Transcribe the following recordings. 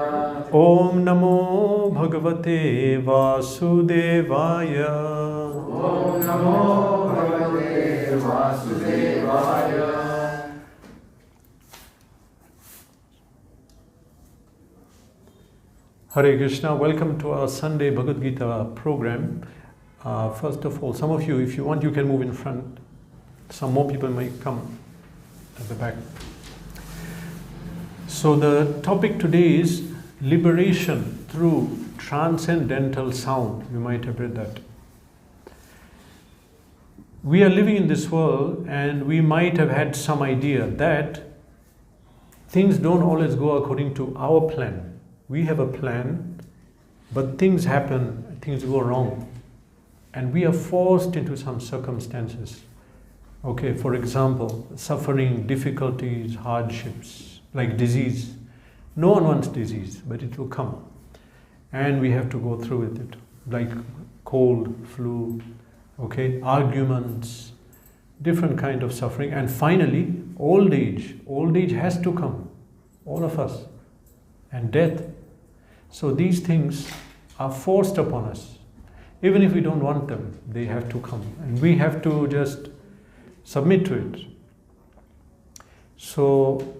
Om Namo Bhagavate Vasudevaya. Om Namo Bhagavate Vasudevaya. Hare Krishna, welcome to our Sunday Bhagavad Gita program. First of all, some of you, if you want, you can move in front. Some more people might come at the back. So the topic today is liberation through transcendental sound. You might have read that. We are living in this world and we might have had some idea that things don't always go according to our plan. We have a plan, but things happen, things go wrong, and we are forced into some circumstances. Okay, for example, suffering, difficulties, hardships, like disease. No one wants disease, but it will come. And we have to go through with it, like cold, flu, okay, arguments, different kind of suffering. And finally, old age. Old age has to come, all of us. And death. So these things are forced upon us. Even if we don't want them, they have to come. And we have to just submit to it. So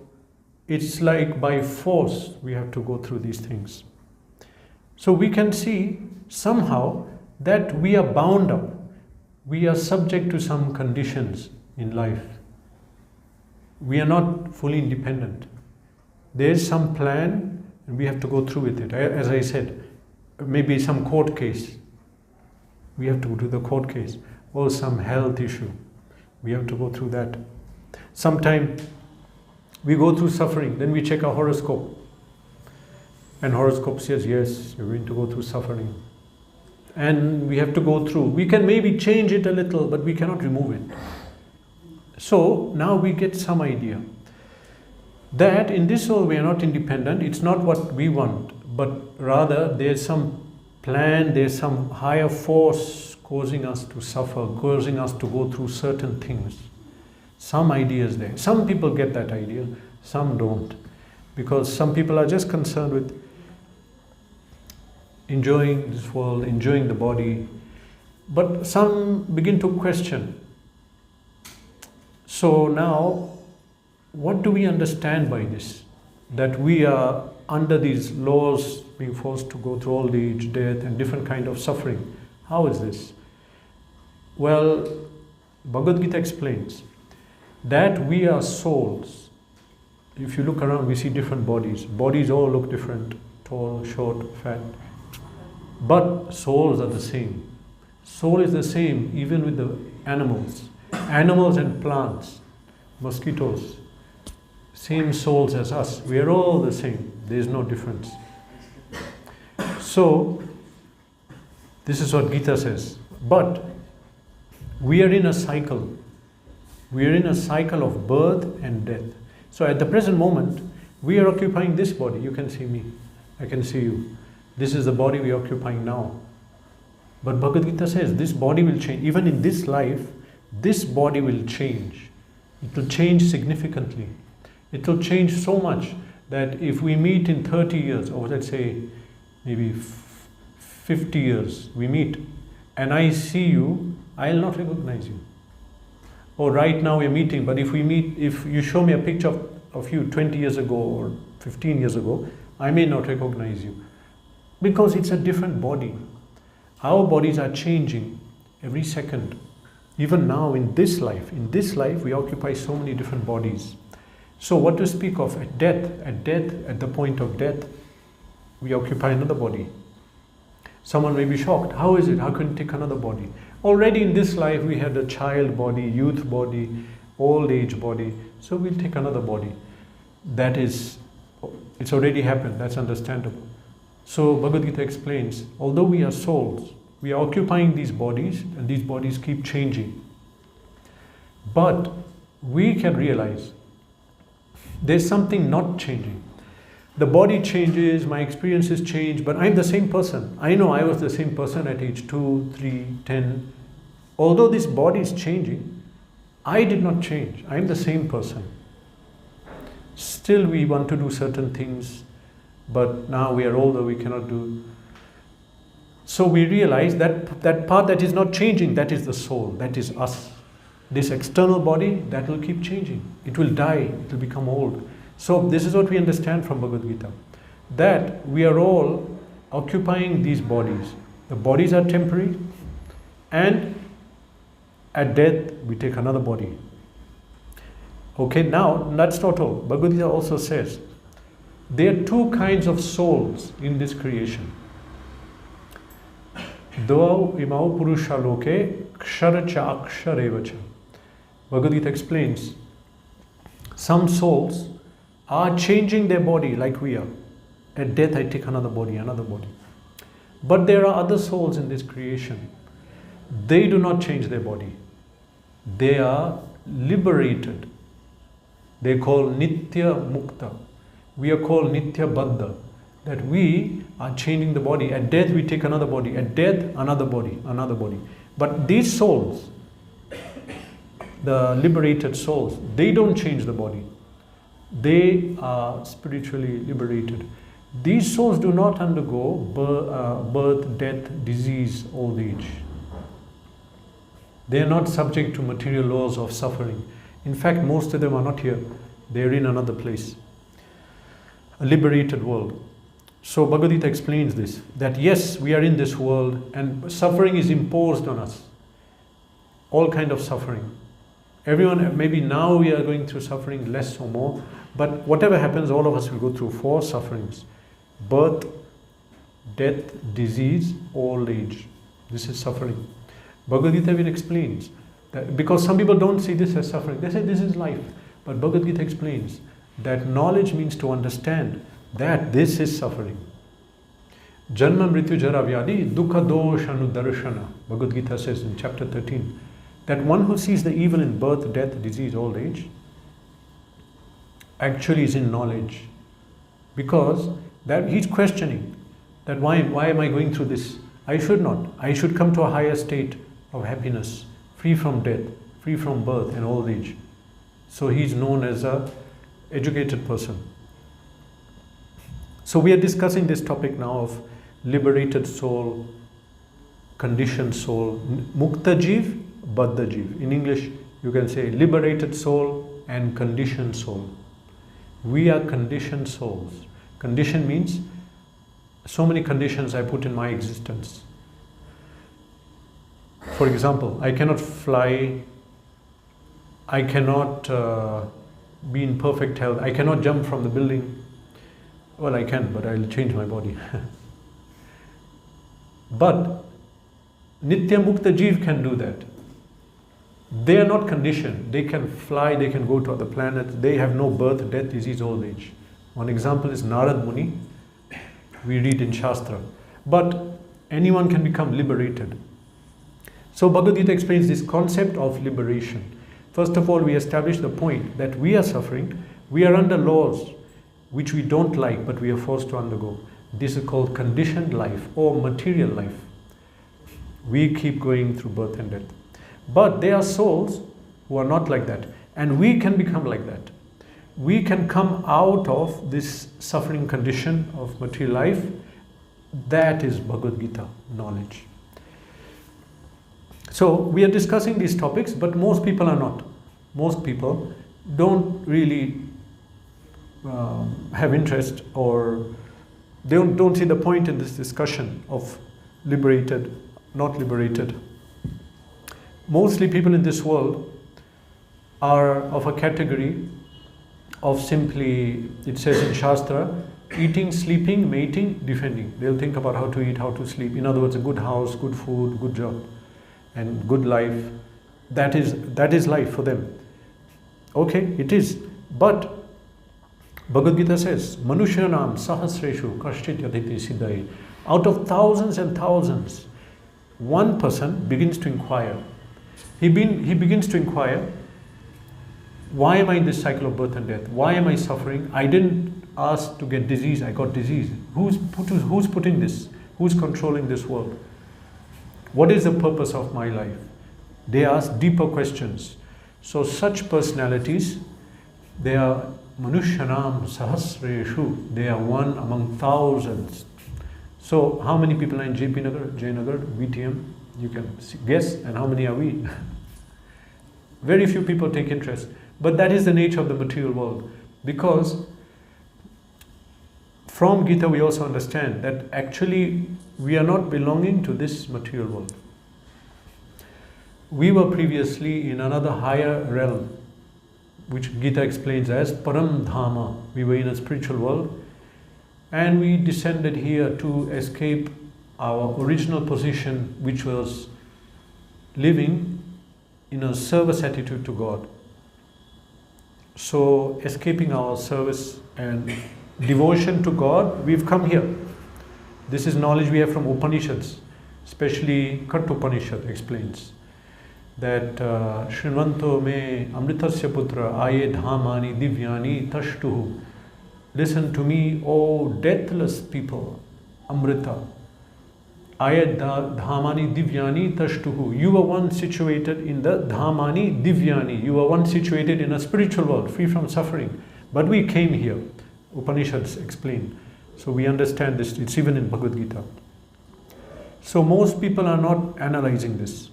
it's like by force we have to go through these things. So we can see somehow that we are bound up. We are subject to some conditions in life. We are not fully independent. There is some plan and we have to go through with it. As I said, maybe some court case. We have to go to the court case. Or some health issue. We have to go through that. Sometimes we go through suffering, then we check our horoscope. And horoscope says, yes, you're going to go through suffering. And we have to go through. We can maybe change it a little, but we cannot remove it. So now we get some idea that in this world we are not independent. It's not what we want, but rather there's some plan, there's some higher force causing us to suffer, causing us to go through certain things. Some ideas there. Some people get that idea, some don't. Because some people are just concerned with enjoying this world, enjoying the body. But some begin to question. So now, what do we understand by this? That we are under these laws, being forced to go through old age, death, and different kind of suffering. How is this? Well, Bhagavad Gita explains that we are souls. If you look around, we see different bodies. Bodies all look different, tall, short, fat. But souls are the same. Soul is the same even with the animals. Animals and plants, mosquitoes, same souls as us. We are all the same. There is no difference. So, this is what Gita says. But we are in a cycle. We are in a cycle of birth and death. So at the present moment, we are occupying this body. You can see me. I can see you. This is the body we are occupying now. But Bhagavad Gita says this body will change. Even in this life, this body will change. It will change significantly. It will change so much that if we meet in 30 years, or let's say maybe 50 years, we meet, and I see you, I'll not recognize you. Or right now we're meeting, but if we meet, if you show me a picture of you 20 years ago or 15 years ago, I may not recognize you. Because it's a different body. Our bodies are changing every second. Even now in this life we occupy so many different bodies. So what to speak of at death, at the point of death, we occupy another body. Someone may be shocked, how is it? How can you take another body? Already in this life we had a child body, youth body, old age body, so we'll take another body. That is, it's already happened, that's understandable. So Bhagavad Gita explains, although we are souls, we are occupying these bodies and these bodies keep changing. But we can realize there's something not changing. The body changes, my experiences change, but I'm the same person. I know I was the same person at age 2, 3, 10. Although this body is changing, I did not change. I'm the same person. Still we want to do certain things. but now we are older, we cannot do. So we realize that that part that is not changing, that is the soul, that is us. This external body, that will keep changing. It will die, it will become old. So this is what we understand from Bhagavad Gita, that we are all occupying these bodies. The bodies are temporary, and at death we take another body. Okay, now that's not all. Bhagavad Gita also says there are two kinds of souls in this creation. Dvau imau purusha loke kshara cha akshara cha. Bhagavad Gita explains some souls are changing their body like we are. At death I take another body, another body. But there are other souls in this creation. They do not change their body. They are liberated. They call Nitya Mukta. We are called Nitya Baddha. That we are changing the body. At death we take another body. At death another body, another body. But these souls, the liberated souls, they don't change the body. They are spiritually liberated. These souls do not undergo birth, death, disease, old age. They are not subject to material laws of suffering. In fact, most of them are not here. They are in another place. A liberated world. So Bhagavad Gita explains this, that yes, we are in this world and suffering is imposed on us. All kind of suffering. Everyone, maybe now we are going through suffering, less or more, but whatever happens, all of us will go through 4 sufferings. Birth, death, disease, old age. This is suffering. Bhagavad Gita even explains that, because some people don't see this as suffering. They say this is life. But Bhagavad Gita explains that knowledge means to understand that this is suffering. Janma mrityu jara vyadi dukkha dosh anudarshana. Bhagavad Gita says in chapter 13 that one who sees the evil in birth, death, disease, old age actually is in knowledge, because that he's questioning that why am I going through this? I should not. I should come to a higher state of happiness, free from death, free from birth and old age. So he's known as a educated person. So we are discussing this topic now of liberated soul, conditioned soul, mukta jiv, baddha jiv. In English, you can say liberated soul and conditioned soul. We are conditioned souls. Condition means so many conditions I put in my existence. For example, I cannot fly, I cannot be in perfect health, I cannot jump from the building. Well, I can, but I'll change my body. But Nitya Mukta Jeev can do that. They are not conditioned. They can fly, they can go to other planets. They have no birth, death, disease, old age. One example is Narad Muni. We read in Shastra. But anyone can become liberated. So Bhagavad Gita explains this concept of liberation. First of all, we establish the point that we are suffering. We are under laws which we don't like, but we are forced to undergo. This is called conditioned life or material life. We keep going through birth and death. But there are souls who are not like that. And we can become like that. We can come out of this suffering condition of material life. That is Bhagavad Gita knowledge. So we are discussing these topics, but most people are not. Most people don't really have interest, or they don't see the point in this discussion of liberated, not liberated. Mostly people in this world are of a category of simply, it says in Shastra, eating, sleeping, mating, defending. They'll think about how to eat, how to sleep. In other words, a good house, good food, good job, and good life. That is life for them. Okay, it is. But Bhagavad Gita says, Manushyanam sahasreshu kashchit yaditi siddhai. Out of thousands and thousands, one person begins to inquire. He begins to inquire, why am I in this cycle of birth and death? Why am I suffering? I didn't ask to get disease, I got disease. Who's putting this? Who's controlling this world? What is the purpose of my life? They ask deeper questions. So such personalities, they are Manushyanam Sahasreshu. They are one among thousands. So, how many people are in JP Nagar, Jayanagar, VTM? You can guess, and how many are we? Very few people take interest. But that is the nature of the material world. Because from Gita we also understand that actually we are not belonging to this material world. We were previously in another higher realm, which Gita explains as Param Dhamma. We were in a spiritual world, and we descended here to escape our original position, which was living in a service attitude to God. So, escaping our service and devotion to God, we've come here. This is knowledge we have from Upanishads, especially Kathopanishad explains that Shrinvanto me Amritasya Putra Aye Dhamani Divyani Tashtuhu. Listen to me, O deathless people, Amrita. Ayat Dhamani Divyani Tashtuhu. You are one situated in the Dhamani Divyani. You are one situated in a spiritual world, free from suffering. But we came here. Upanishads explain. So we understand this. It's even in Bhagavad Gita. So most people are not analyzing this.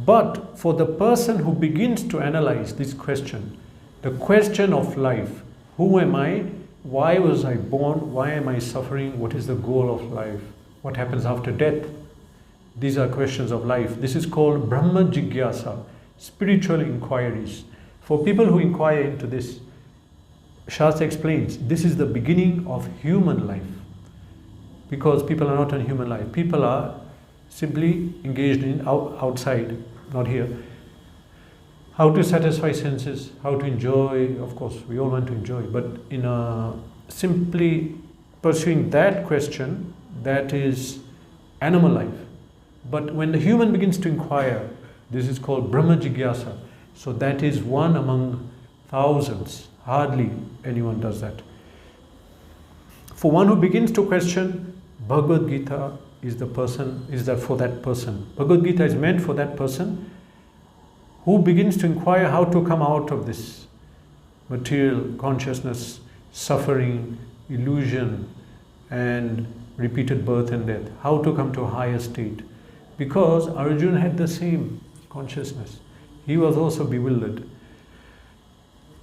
But for the person who begins to analyze this question, the question of life, who am I? Why was I born? Why am I suffering? What is the goal of life? What happens after death? These are questions of life. This is called Brahma Jigyasa, spiritual inquiries. For people who inquire into this, Shastra explains, this is the beginning of human life. Because people are not in human life. People are simply engaged in outside, not here. How to satisfy senses, how to enjoy, of course, we all want to enjoy, but in simply pursuing that question, that is animal life. But when the human begins to inquire, this is called Brahma Jigyasa. So that is one among thousands. Hardly anyone does that. For one who begins to question, Bhagavad Gita is for that person. Bhagavad Gita is meant for that person who begins to inquire how to come out of this material consciousness, suffering, illusion, and repeated birth and death. How to come to a higher state. Because Arjuna had the same consciousness. He was also bewildered.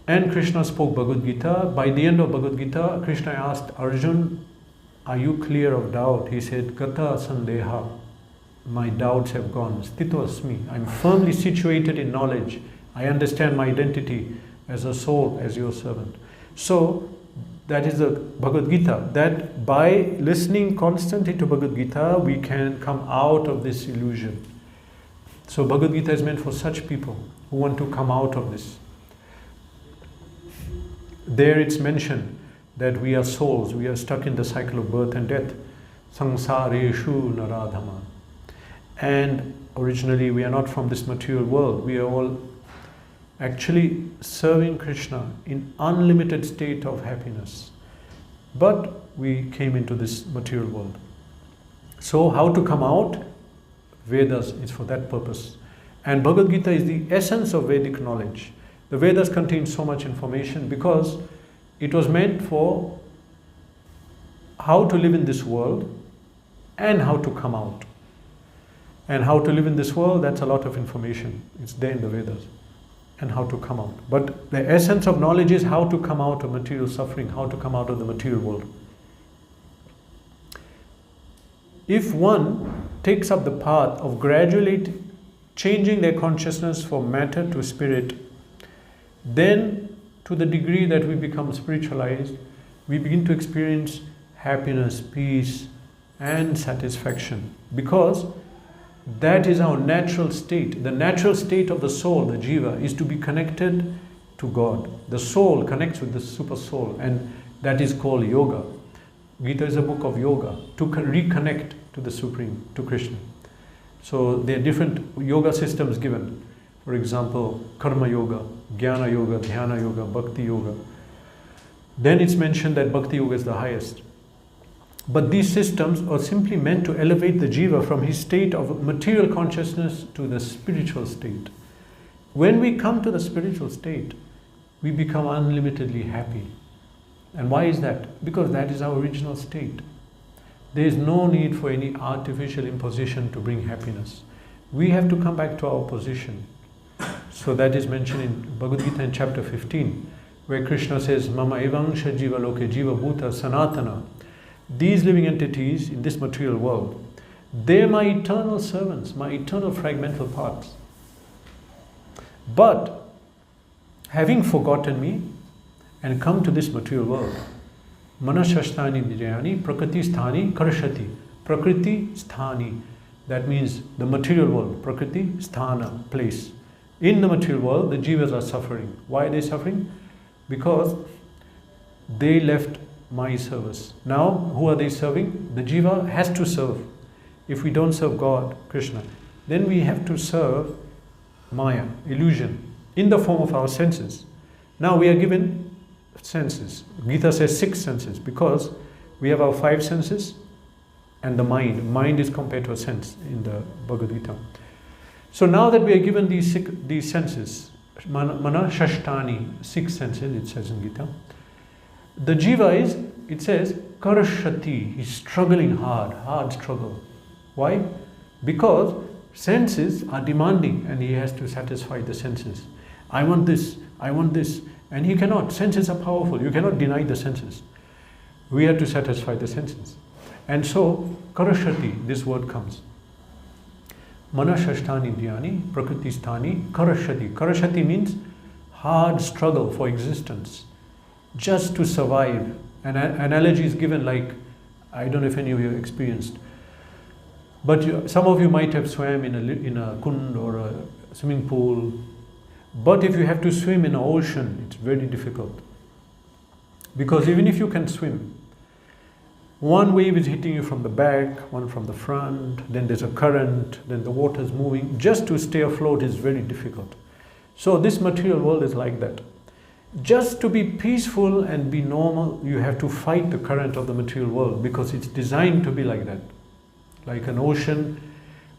And Krishna spoke Bhagavad Gita. By the end of Bhagavad Gita, Krishna asked Arjuna, are you clear of doubt? He said, Gata Sandeha. My doubts have gone. Sthito Asmi. I'm firmly situated in knowledge. I understand my identity as a soul, as your servant. So, that is the Bhagavad Gita. That by listening constantly to Bhagavad Gita, we can come out of this illusion. So, Bhagavad Gita is meant for such people who want to come out of this. There it's mentioned that we are souls. We are stuck in the cycle of birth and death. Samsareshu naradhama. And originally we are not from this material world. We are all actually serving Krishna in unlimited state of happiness. But we came into this material world. So how to come out? Vedas is for that purpose. And Bhagavad Gita is the essence of Vedic knowledge. The Vedas contain so much information because it was meant for how to live in this world and how to come out. And how to live in this world, that's a lot of information. It's there in the Vedas. And how to come out. But the essence of knowledge is how to come out of material suffering, how to come out of the material world. If one takes up the path of gradually changing their consciousness from matter to spirit, then to the degree that we become spiritualized, we begin to experience happiness, peace, and satisfaction. Because that is our natural state. The natural state of the soul, the jiva, is to be connected to God. The soul connects with the super soul, and that is called yoga. Gita is a book of yoga, to reconnect to the Supreme, to Krishna. So there are different yoga systems given. For example, karma yoga, jnana yoga, dhyana yoga, bhakti yoga. Then it's mentioned that bhakti yoga is the highest. But these systems are simply meant to elevate the jiva from his state of material consciousness to the spiritual state. When we come to the spiritual state, we become unlimitedly happy. And why is that? Because that is our original state. There is no need for any artificial imposition to bring happiness. We have to come back to our position. So that is mentioned in Bhagavad Gita in chapter 15, where Krishna says, Mama evangsha jiva loke jiva bhuta sanatana. These living entities in this material world, they're my eternal servants, my eternal fragmental parts. But having forgotten me and come to this material world, manashasthani vijayani prakriti sthani karshati. Prakriti sthani, that means the material world. Prakriti sthana, place. In the material world, the jivas are suffering. Why are they suffering? Because they left my service. Now, who are they serving? The jiva has to serve. If we don't serve God, Krishna, then we have to serve Maya, illusion, in the form of our senses. Now we are given senses. Gita says 6 senses, because we have our 5 senses and the mind. Mind is compared to a sense in the Bhagavad Gita. So now that we are given these senses, mana shashtani, 6 senses, it says in Gita, the jiva is, it says, karshati, he's struggling hard struggle. Why? Because senses are demanding and he has to satisfy the senses. I want this, and he cannot. Senses are powerful, you cannot deny the senses. We have to satisfy the senses. And so, karashati, this word comes. Manashashtani dhyani, prakriti sthani, karashati. Karashati means hard struggle for existence, just to survive. An analogy is given like, I don't know if any of you have experienced, but some of you might have swam in a kund or a swimming pool. But if you have to swim in an ocean, it's very difficult. Because even if you can swim, one wave is hitting you from the back, one from the front, then there's a current, then the water is moving. Just to stay afloat is very difficult. So this material world is like that. Just to be peaceful and be normal, you have to fight the current of the material world, because it's designed to be like that. Like an ocean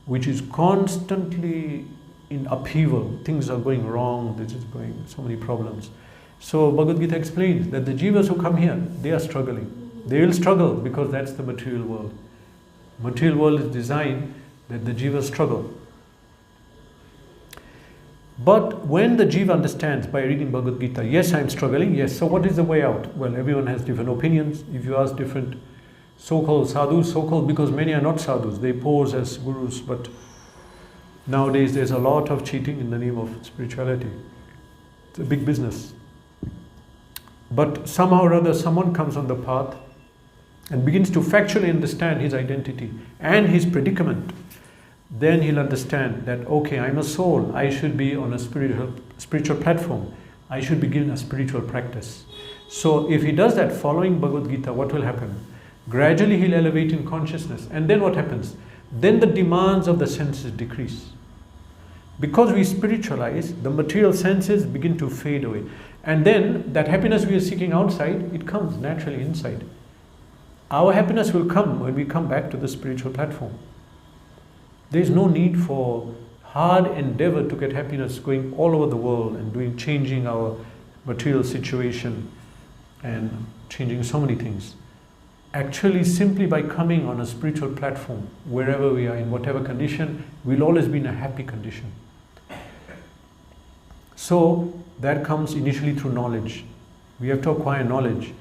which is constantly in upheaval. Things are going wrong, there's just going so many problems. So Bhagavad Gita explains that the jivas who come here, they are struggling. They will struggle because that's the material world. Material world is designed that the jivas struggle. But when the jiva understands by reading Bhagavad Gita, yes, I'm struggling, yes, so what is the way out? Well, everyone has different opinions. If you ask different so-called sadhus, so-called because many are not sadhus, they pose as gurus, but nowadays there's a lot of cheating in the name of spirituality. It's a big business. But somehow or other, someone comes on the path and begins to factually understand his identity and his predicament. Then he'll understand that, okay, I'm a soul, I should be on a spiritual platform, I should begin a spiritual practice. So if he does that following Bhagavad Gita, what will happen? Gradually he'll elevate in consciousness, and then what happens? Then the demands of the senses decrease. Because we spiritualize, the material senses begin to fade away. And then that happiness we are seeking outside, it comes naturally inside. Our happiness will come when we come back to the spiritual platform. There is no need for hard endeavor to get happiness, going all over the world and changing our material situation and changing so many things. Actually, simply by coming on a spiritual platform, wherever we are, in whatever condition, we'll always be in a happy condition. So that comes initially through knowledge. We have to acquire knowledge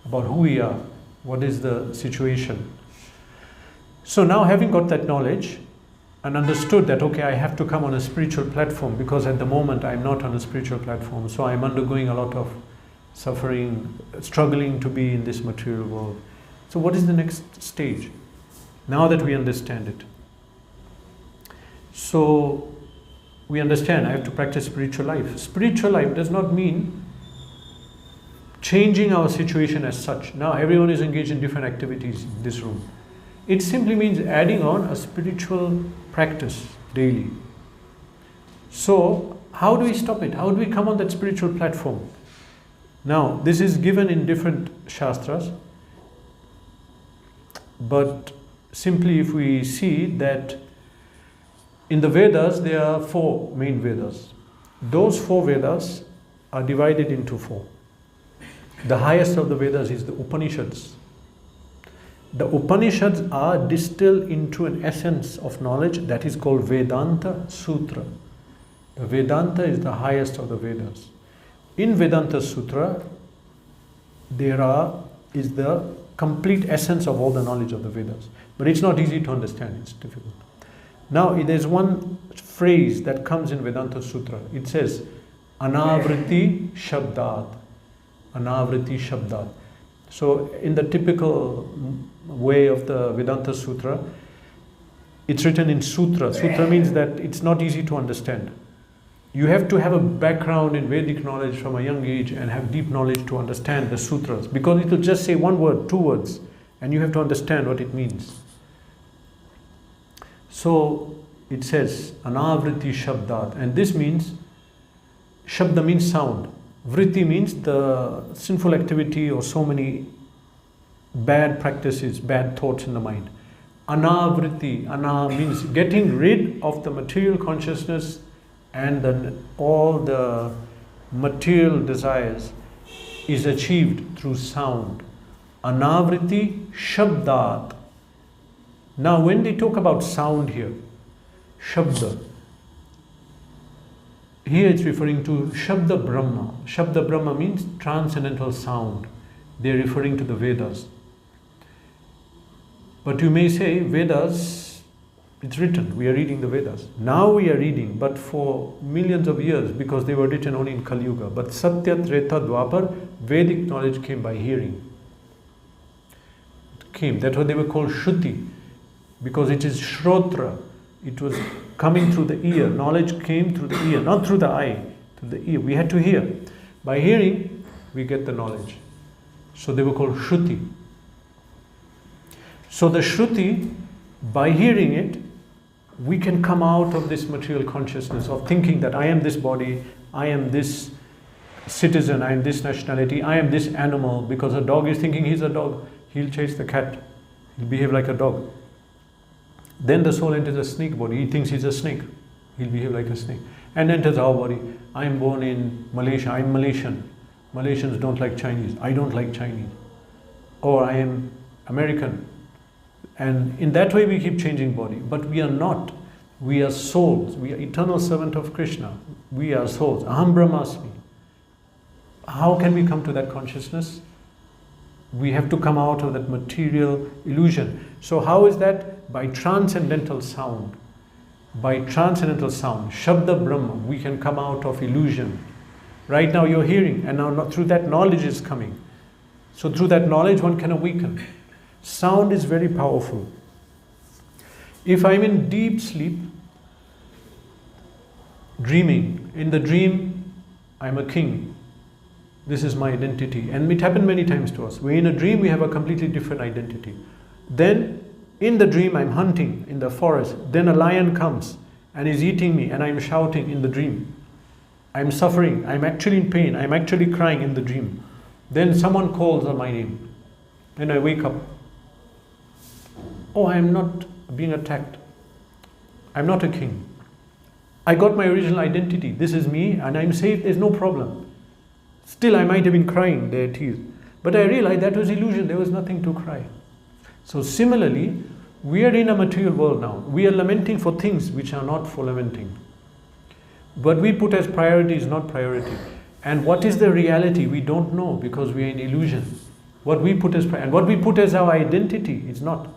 about who we are, what is the situation. So now, having got that knowledge and understood that, okay, I have to come on a spiritual platform, because at the moment I'm not on a spiritual platform, so I'm undergoing a lot of suffering, struggling to be in this material world. So what is the next stage? Now that we understand it. So we understand I have to practice spiritual life. Spiritual life does not mean changing our situation as such. Now everyone is engaged in different activities in this room. It simply means adding on a spiritual practice daily. So how do we stop it? How do we come on that spiritual platform? Now this is given in different shastras. But simply if we see that in the Vedas there are 4 main Vedas. Those 4 Vedas are divided into 4. The highest of the Vedas is the Upanishads. The Upanishads are distilled into an essence of knowledge that is called Vedanta Sutra. The Vedanta is the highest of the Vedas. In Vedanta Sutra, is the complete essence of all the knowledge of the Vedas. But it's not easy to understand, it's difficult. Now, there's one phrase that comes in Vedanta Sutra. It says, Anavriti Shabdat. Anavriti Shabdat. So, in the typical way of the Vedanta Sutra, it's written in Sutra. Sutra means that it's not easy to understand. You have to have a background in Vedic knowledge from a young age and have deep knowledge to understand the sutras, because it will just say one word, 2 words, and you have to understand what it means. So it says Anavriti Shabdat, and this means, Shabda means sound, Vritti means the sinful activity or so many bad practices, bad thoughts in the mind. Anavritti, Ana means getting rid of the material consciousness and then all the material desires is achieved through sound. Anavritti Shabdat. Now when they talk about sound here, Shabda, here it's referring to Shabda Brahma. Shabda Brahma means transcendental sound. They're referring to the Vedas. But you may say, Vedas, it's written, we are reading the Vedas. Now we are reading, but for millions of years, because they were written only in Kali Yuga. But Satya, Treta, Dwapar, Vedic knowledge came by hearing. It came, that's why they were called Shruti, because it is Shrotra. It was coming through the ear. Knowledge came through the ear, not through the eye, through the ear. We had to hear. By hearing, we get the knowledge. So they were called Shruti. So the Shruti, by hearing it, we can come out of this material consciousness of thinking that I am this body, I am this citizen, I am this nationality, I am this animal. Because a dog is thinking he's a dog, he'll chase the cat, he'll behave like a dog. Then the soul enters a snake body, he thinks he's a snake, he'll behave like a snake. And enters our body. I am born in Malaysia, I'm Malaysian. Malaysians don't like Chinese, I don't like Chinese. Or I am American. And in that way we keep changing body. But we are not. We are souls. We are eternal servant of Krishna. We are souls. Aham Brahmasmi. How can we come to that consciousness? We have to come out of that material illusion. So how is that? By transcendental sound. By transcendental sound. Shabda Brahma. We can come out of illusion. Right now you're hearing, and now through that knowledge is coming. So through that knowledge one can awaken. Sound is very powerful. If I'm in deep sleep, dreaming, in the dream I'm a king. This is my identity. And it happened many times to us. We're in a dream, we have a completely different identity. Then in the dream I'm hunting in the forest. Then a lion comes and is eating me and I'm shouting in the dream. I'm suffering, I'm actually in pain, I'm actually crying in the dream. Then someone calls on my name. Then I wake up. Oh, I am not being attacked. I'm not a king. I got my original identity. This is me and I'm safe, there's no problem. Still, I might have been crying their tears. But I realized that was illusion, there was nothing to cry. So similarly, we are in a material world now. We are lamenting for things which are not for lamenting. What we put as priority is not priority. And what is the reality? We don't know because we are in illusion. What we put as and what we put as our identity is not.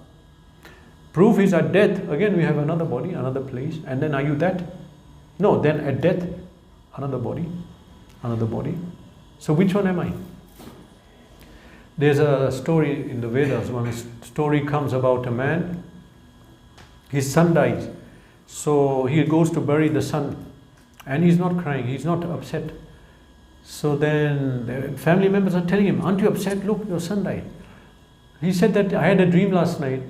Proof is at death, again we have another body, another place, and then are you that? No, then at death, another body, another body. So which one am I? There's a story in the Vedas, one story comes about a man, his son dies. So he goes to bury the son and he's not crying, he's not upset. So then the family members are telling him, aren't you upset? Look, your son died. He said that I had a dream last night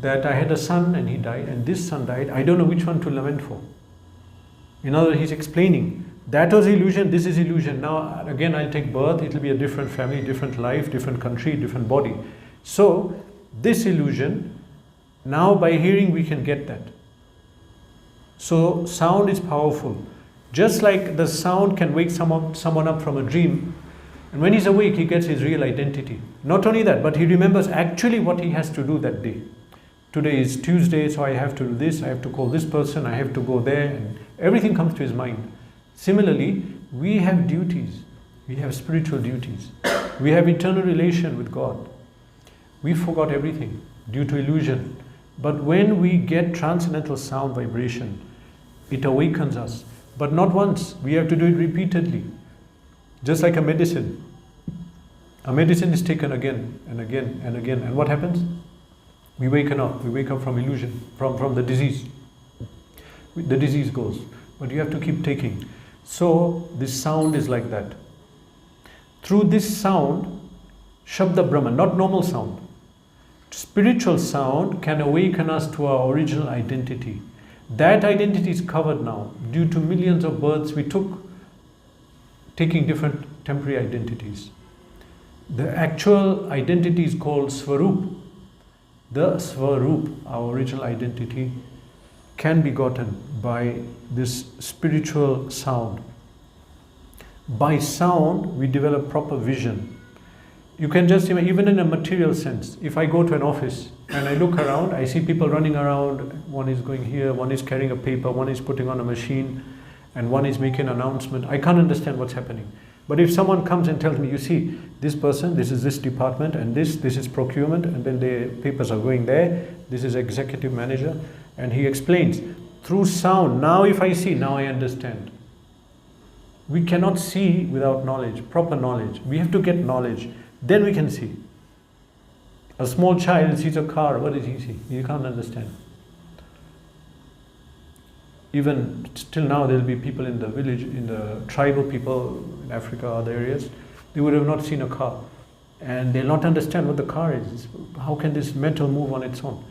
that I had a son and he died, and this son died. I don't know which one to lament for. In other words, he's explaining, that was illusion, this is illusion. Now again I'll take birth, it will be a different family, different life, different country, different body. So this illusion, now by hearing we can get that. So sound is powerful. Just like the sound can wake someone up from a dream, and when he's awake, he gets his real identity. Not only that, but he remembers actually what he has to do that day. Today is Tuesday, so I have to do this, I have to call this person, I have to go there, and everything comes to his mind. Similarly, we have duties. We have spiritual duties. We have eternal relation with God. We forgot everything due to illusion. But when we get transcendental sound vibration, it awakens us. But not once, we have to do it repeatedly. Just like a medicine. A medicine is taken again and again and again. And what happens? We wake up from illusion, from the disease. The disease goes. But you have to keep taking. So this sound is like that. Through this sound, Shabda Brahman, not normal sound, spiritual sound can awaken us to our original identity. That identity is covered now due to millions of births we took, taking different temporary identities. The actual identity is called Svarup. The Svarup, our original identity, can be gotten by this spiritual sound. By sound, we develop proper vision. You can just imagine, even in a material sense, if I go to an office and I look around, I see people running around, one is going here, one is carrying a paper, one is putting on a machine, and one is making an announcement. I can't understand what's happening. But if someone comes and tells me, you see, this person, this is this department, and this is procurement, and then the papers are going there, this is executive manager, and he explains, through sound, now if I see, now I understand. We cannot see without knowledge, proper knowledge. We have to get knowledge. Then we can see. A small child sees a car, what does he see? He can't understand. Even till now, there will be people in the village, in the tribal people in Africa, other areas, they would have not seen a car. And they'll not understand what the car is. How can this metal move on its own?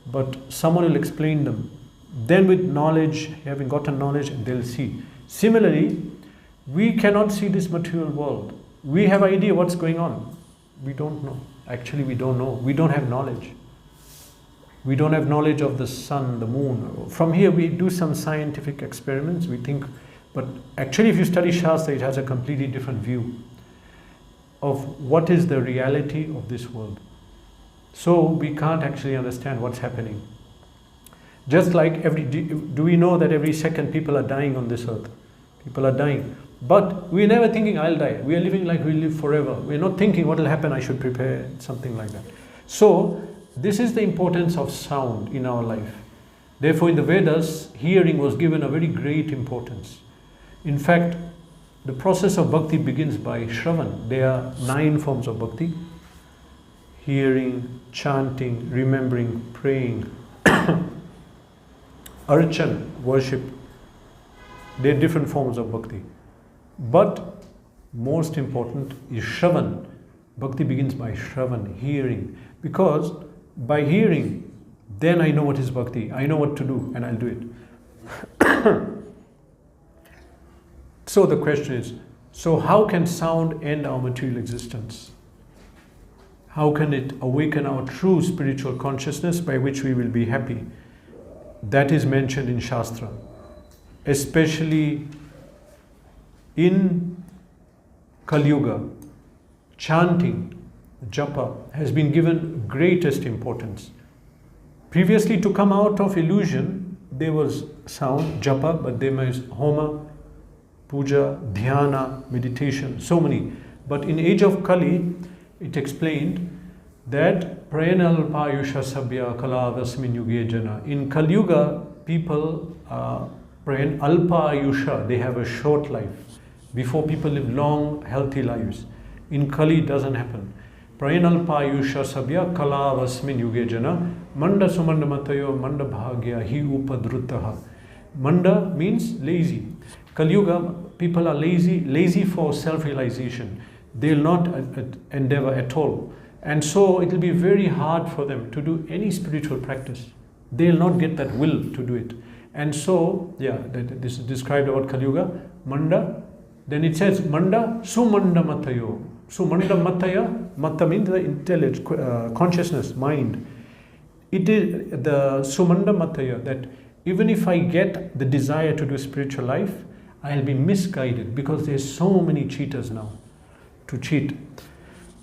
But someone will explain them. Then with knowledge, having gotten knowledge, they'll see. Similarly, we cannot see this material world. We have idea what's going on. We don't know. Actually, we don't know. We don't have knowledge. We don't have knowledge of the sun, the moon. From here, we do some scientific experiments. We think, but actually, if you study Shastra, it has a completely different view of what is the reality of this world. So we can't actually understand what's happening. Just like do we know that every second people are dying on this earth? People are dying. But we're never thinking, I'll die. We are living like we live forever. We're not thinking what will happen, I should prepare, something like that. So, this is the importance of sound in our life. Therefore, in the Vedas, hearing was given a very great importance. In fact, the process of bhakti begins by Shravan. There are 9 forms of bhakti. Hearing, chanting, remembering, praying, archan, worship. There are different forms of bhakti. But most important is Shravan. Bhakti begins by Shravan, hearing. Because by hearing, then I know what is bhakti. I know what to do and I'll do it. So the question is, so how can sound end our material existence? How can it awaken our true spiritual consciousness by which we will be happy? That is mentioned in Shastra. Especially in Kali Yuga, chanting, japa, has been given greatest importance. Previously, to come out of illusion, there was sound, japa, but there was homa, puja, dhyana, meditation, so many. But in age of Kali, it explained that prayanalpayusha sabya kalavasmin yuge jana. In Kali Yuga, people prayan alpa ayusha, they have a short life. Before, people live long, healthy lives. In Kali, it doesn't happen. Prayanalpayusha sabya kalavasmin yuge jana manda sumanda matayo manda bhagya hi upadruttaha. Manda means lazy. Kali Yuga, people are lazy for self-realization. They will not endeavor at all. And so it will be very hard for them to do any spiritual practice. They will not get that will to do it. And so, this is described about Kali Yuga, Manda. Then it says, Manda sumanda matayo. Sumanda mataya, mata means the intelligence, consciousness, mind. It is the sumanda mataya, that even if I get the desire to do spiritual life, I'll be misguided, because there's so many cheaters now to cheat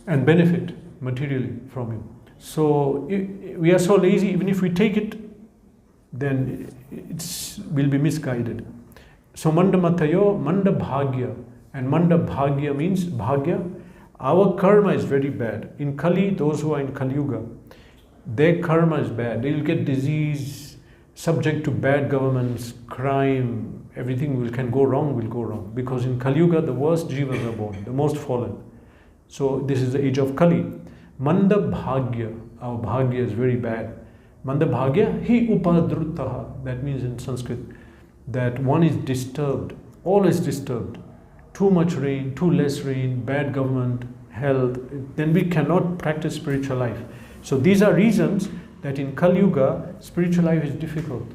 and benefit materially from you. So we are so lazy, even if we take it, then we'll be misguided. So manda matayo, manda bhagya. And manda bhagya means bhagya. Our karma is very bad. In Kali, those who are in Kali Yuga, their karma is bad. They'll get disease, subject to bad governments, crime, everything can go wrong. Because in Kali Yuga, the worst jivas are born, the most fallen. So this is the age of Kali. Manda bhagya, our bhagya is very bad. Manda bhagya, hi upadruttaha. That means in Sanskrit that one is disturbed, always disturbed. Too much rain, too less rain, bad government, health, then we cannot practice spiritual life. So these are reasons that in Kali Yuga, spiritual life is difficult.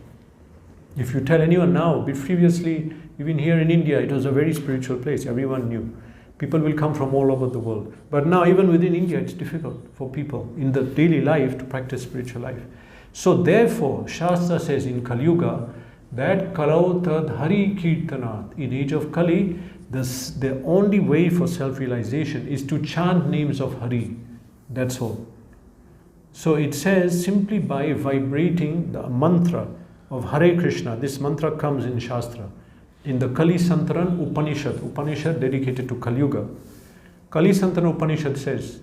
If you tell anyone now, previously, even here in India, it was a very spiritual place, everyone knew. People will come from all over the world. But now even within India, it's difficult for people in the daily life to practice spiritual life. So therefore, Shastra says in Kali Yuga, that Kalau Tad Hari Kirtanat, in age of Kali, the only way for self-realization is to chant names of Hari. That's all. So it says simply by vibrating the mantra of Hare Krishna. This mantra comes in Shastra. In the Kali Santran Upanishad dedicated to Kali Yuga. Kali Santran Upanishad says,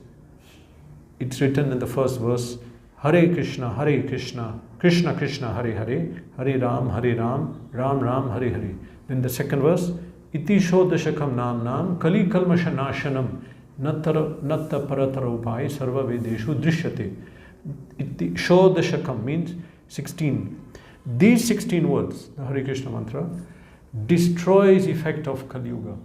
it's written in the first verse, Hare Krishna, Krishna Krishna, Hare Hare, Hare Ram, Ram Ram, Hare Hare. Then the second verse, Iti Shodashakam Nam, Kali Kalmasha Nashanam, Natta Paratara Upai, Sarva Vedeshu Drishyate. Iti Shodashakam means 16. These 16 words, the Hare Krishna mantra, destroys effect of Kali Yuga.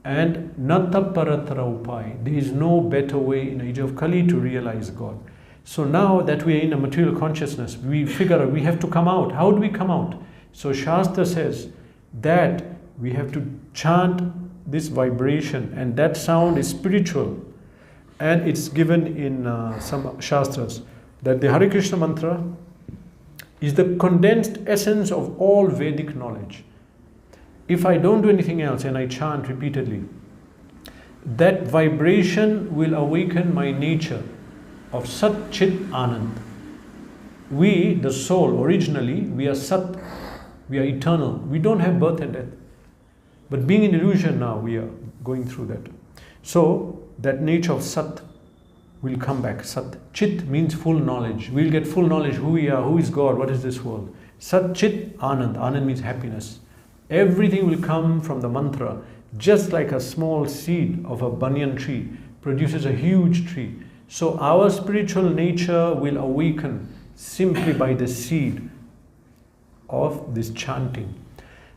And Natta Paratara Upai, there is no better way in the age of Kali to realize God. So now that we are in a material consciousness, we figure out we have to come out. How do we come out? So Shastra says that we have to chant this vibration, and that sound is spiritual. And it's given in some Shastras that the Hare Krishna mantra is the condensed essence of all Vedic knowledge. If I don't do anything else and I chant repeatedly, that vibration will awaken my nature of Sat Chit Anand. We, the soul, originally, we are Sat, we are eternal. We don't have birth and death. But being in illusion now, we are going through that. So, that nature of Sat will come back. Sat. Chit means full knowledge. We'll get full knowledge who we are, who is God, what is this world. Sat Chit Anand. Anand means happiness. Everything will come from the mantra. Just like a small seed of a banyan tree produces a huge tree. So our spiritual nature will awaken simply by the seed of this chanting.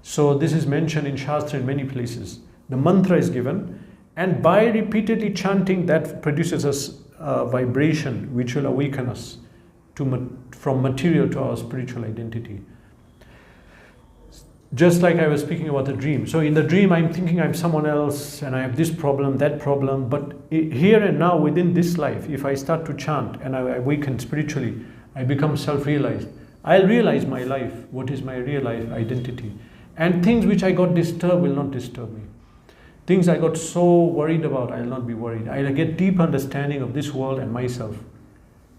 So this is mentioned in Shastra in many places. The mantra is given, and by repeatedly chanting, that produces a vibration which will awaken us from material to our spiritual identity. Just like I was speaking about the dream. So in the dream, I'm thinking I'm someone else and I have this problem, that problem. But here and now, within this life, if I start to chant and I awaken spiritually, I become self-realized. I'll realize my life, what is my real life identity. And things which I got disturbed will not disturb me. Things I got so worried about, I'll not be worried. I'll get deep understanding of this world and myself.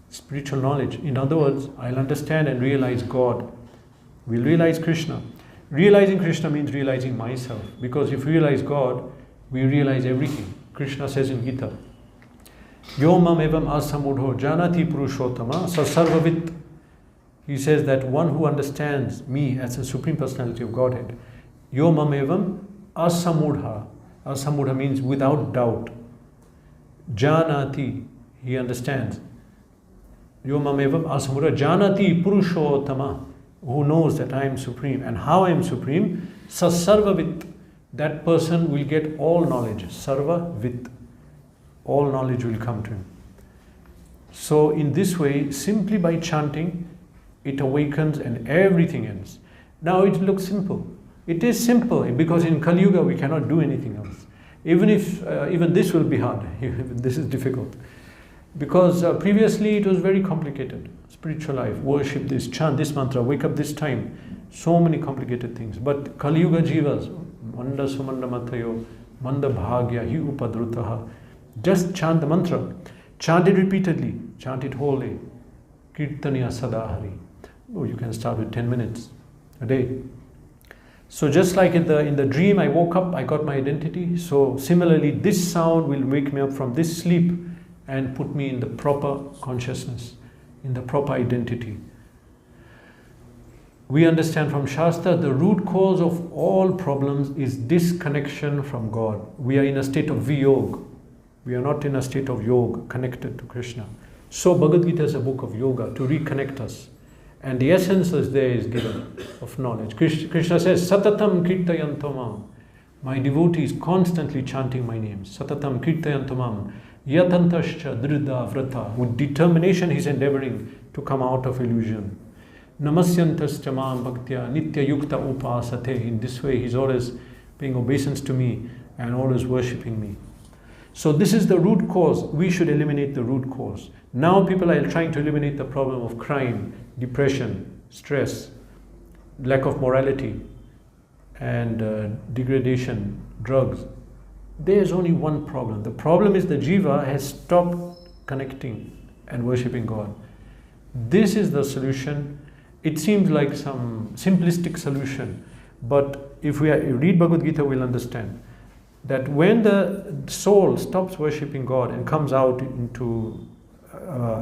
Spiritual knowledge. In other words, I'll understand and realize God. We'll realize Krishna. Realizing Krishna means realizing myself. Because if we realize God, we realize everything. Krishna says in Gita, Yo mam evam asamudho janati purushottama sasarvavit. He says that one who understands me as a Supreme Personality of Godhead, Yo mam evam asamudha. Asamudha means without doubt. Janati, he understands. Yo mam evam asamudha janati purushottama. Who knows that I am supreme and how I am supreme, sasarvavit, that person will get all knowledge. Sarvavit, all knowledge will come to him. So in this way, simply by chanting, it awakens and everything ends. Now it looks simple. It is simple because in Kali Yuga we cannot do anything else. Even if, even this will be hard, this is difficult. Because previously it was very complicated. Spiritual life, worship this, chant this mantra, wake up this time. So many complicated things. But Kali Yuga Jivas, Manda Sumanda Matayo, Manda Bhagya, Hi Upadrutaha. Just chant the mantra. Chant it repeatedly. Chant it wholly. Kirtaniya Sadahari. Oh, you can start with 10 minutes a day. So just like in the dream, I woke up, I got my identity. So similarly, this sound will wake me up from this sleep and put me in the proper consciousness, in the proper identity. We understand from Shastra, the root cause of all problems is disconnection from God. We are in a state of viyog. We are not in a state of yoga, connected to Krishna. So Bhagavad Gita is a book of yoga to reconnect us. And the essence is there is given of knowledge. Krishna says, Satatam kirtayantamam. My devotees constantly chanting my name. Satatam kirtayantamam. Yatantascha drida vrata. With determination he is endeavoring to come out of illusion. Namasyantascha mam bhaktya nitya yukta upasate. In this way he is always paying obeisance to me and always worshipping me. So this is the root cause. We should eliminate the root cause. Now people are trying to eliminate the problem of crime, depression, stress, lack of morality, and degradation, drugs. There is only one problem. The problem is the jiva has stopped connecting and worshipping God. This is the solution. It seems like some simplistic solution, but if we read Bhagavad Gita, we'll understand that when the soul stops worshipping God and comes out into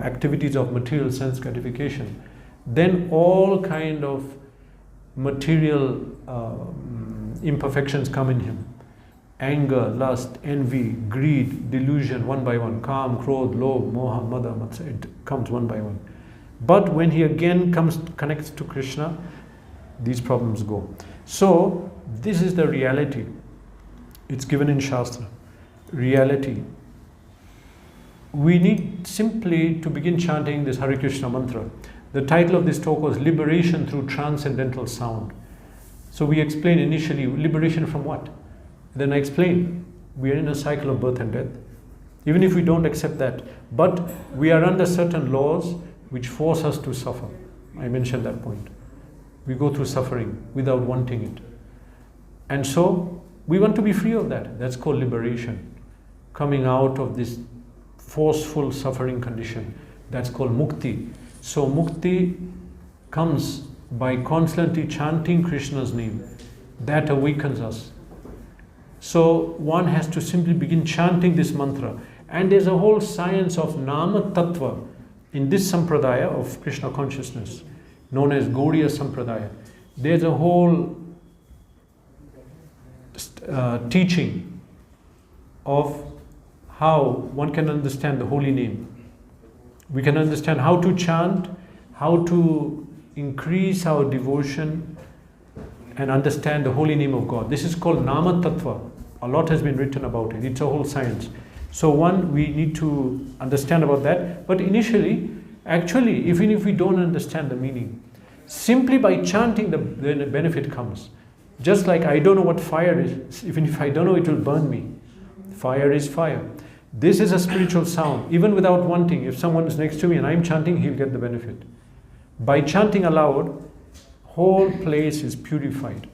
activities of material sense gratification, then all kind of material imperfections come in him. Anger, lust, envy, greed, delusion, one by one. Kam, Krodh, Lobh, Moha, Mada, Matsa, it comes one by one. But when he again connects to Krishna, these problems go. So this is the reality. It's given in Shastra. Reality. We need simply to begin chanting this Hare Krishna mantra. The title of this talk was Liberation Through Transcendental Sound. So we explained initially, liberation from what? Then I explained, we are in a cycle of birth and death. Even if we don't accept that, but we are under certain laws which force us to suffer. I mentioned that point. We go through suffering without wanting it. And so, we want to be free of that. That's called liberation. Coming out of this forceful suffering condition. That's called mukti. So mukti comes by constantly chanting Krishna's name. That awakens us. So one has to simply begin chanting this mantra. And there's a whole science of nama tattva in this sampradaya of Krishna consciousness, known as Gaudiya Sampradaya. There's a whole teaching of how one can understand the holy name. We can understand how to chant, how to increase our devotion and understand the holy name of God. This is called Nama Tattva. A lot has been written about it. It's a whole science. So we need to understand about that. But initially, actually, even if we don't understand the meaning, simply by chanting the benefit comes. Just like I don't know what fire is, even if I don't know, it will burn me. Fire is fire. This is a spiritual sound. Even without wanting, if someone is next to me and I'm chanting, he'll get the benefit. By chanting aloud, whole place is purified.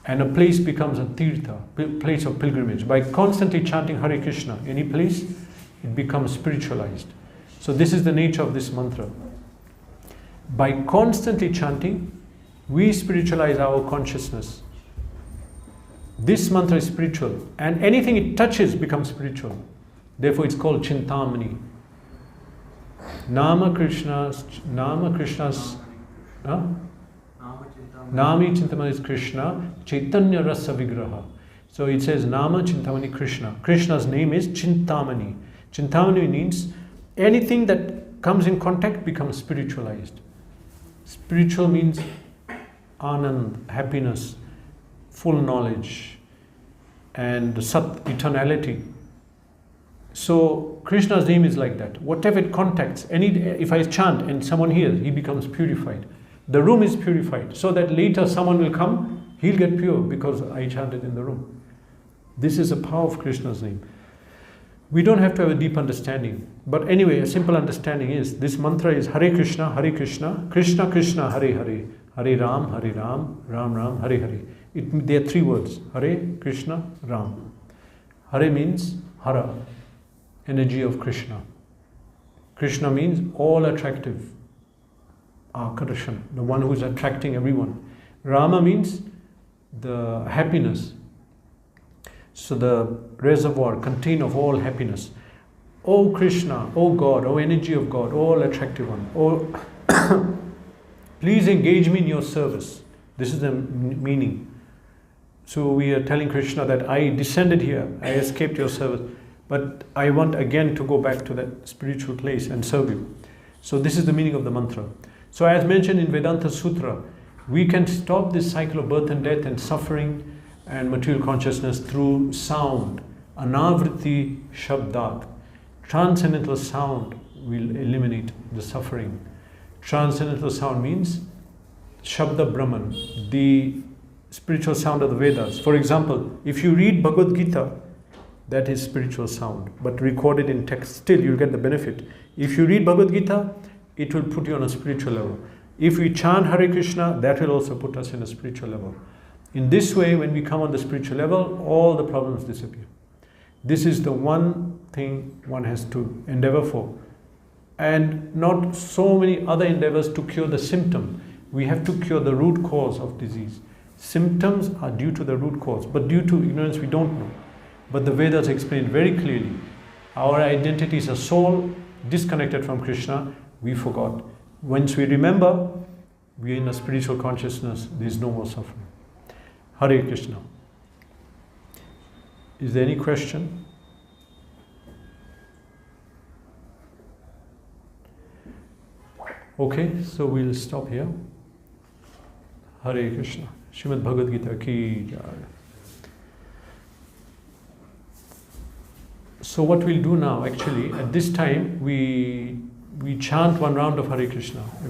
And a place becomes a tirtha, place of pilgrimage. By constantly chanting Hare Krishna, any place, it becomes spiritualized. So this is the nature of this mantra. By constantly chanting, we spiritualize our consciousness. This mantra is spiritual, and anything it touches becomes spiritual. Therefore, it's called Chintamani. Nama Krishna's, Nami Chintamani is Krishna, Chaitanya Rasa Vigraha. So it says Nama Chintamani Krishna. Krishna's name is Chintamani. Chintamani means anything that comes in contact becomes spiritualized. Spiritual means Anand, happiness, full knowledge, and Sat, eternality. So Krishna's name is like that. Whatever it contacts, if I chant and someone hears, he becomes purified. The room is purified, so that later someone will come, he'll get pure because I chanted in the room. This is the power of Krishna's name. We don't have to have a deep understanding. But anyway, a simple understanding is, this mantra is Hare Krishna, Krishna Krishna, Hare Hare, Hare Ram, Ram Ram, Hare Hare. There are three words, Hare Krishna, Ram. Hare means Hara, energy of Krishna. Krishna means all attractive, Akarshan, the one who is attracting everyone. Rama means the happiness. So the reservoir, container of all happiness. O Krishna, O God, O energy of God, all attractive one. O please engage me in your service. This is the meaning. So we are telling Krishna that I descended here, I escaped your service, but I want again to go back to that spiritual place and serve you. So this is the meaning of the mantra. So as mentioned in Vedanta Sutra, we can stop this cycle of birth and death and suffering and material consciousness through sound. Anavriti Shabdat. Transcendental sound will eliminate the suffering. Transcendental sound means Shabda Brahman, the spiritual sound of the Vedas. For example, if you read Bhagavad Gita, that is spiritual sound, but recorded in text, still you'll get the benefit. If you read Bhagavad Gita, it will put you on a spiritual level. If we chant Hare Krishna, that will also put us in a spiritual level. In this way, when we come on the spiritual level, all the problems disappear. This is the one thing one has to endeavor for. And not so many other endeavors to cure the symptom. We have to cure the root cause of disease. Symptoms are due to the root cause, but due to ignorance we don't know. But the Vedas explain very clearly, our identity is a soul disconnected from Krishna, we forgot. Once we remember, we are in a spiritual consciousness, there is no more suffering. Hare Krishna. Is there any question? Okay, so we'll stop here. Hare Krishna. Srimad Bhagavad Gita ki jai. So what we'll do now, actually, at this time, we chant one round of Hare Krishna.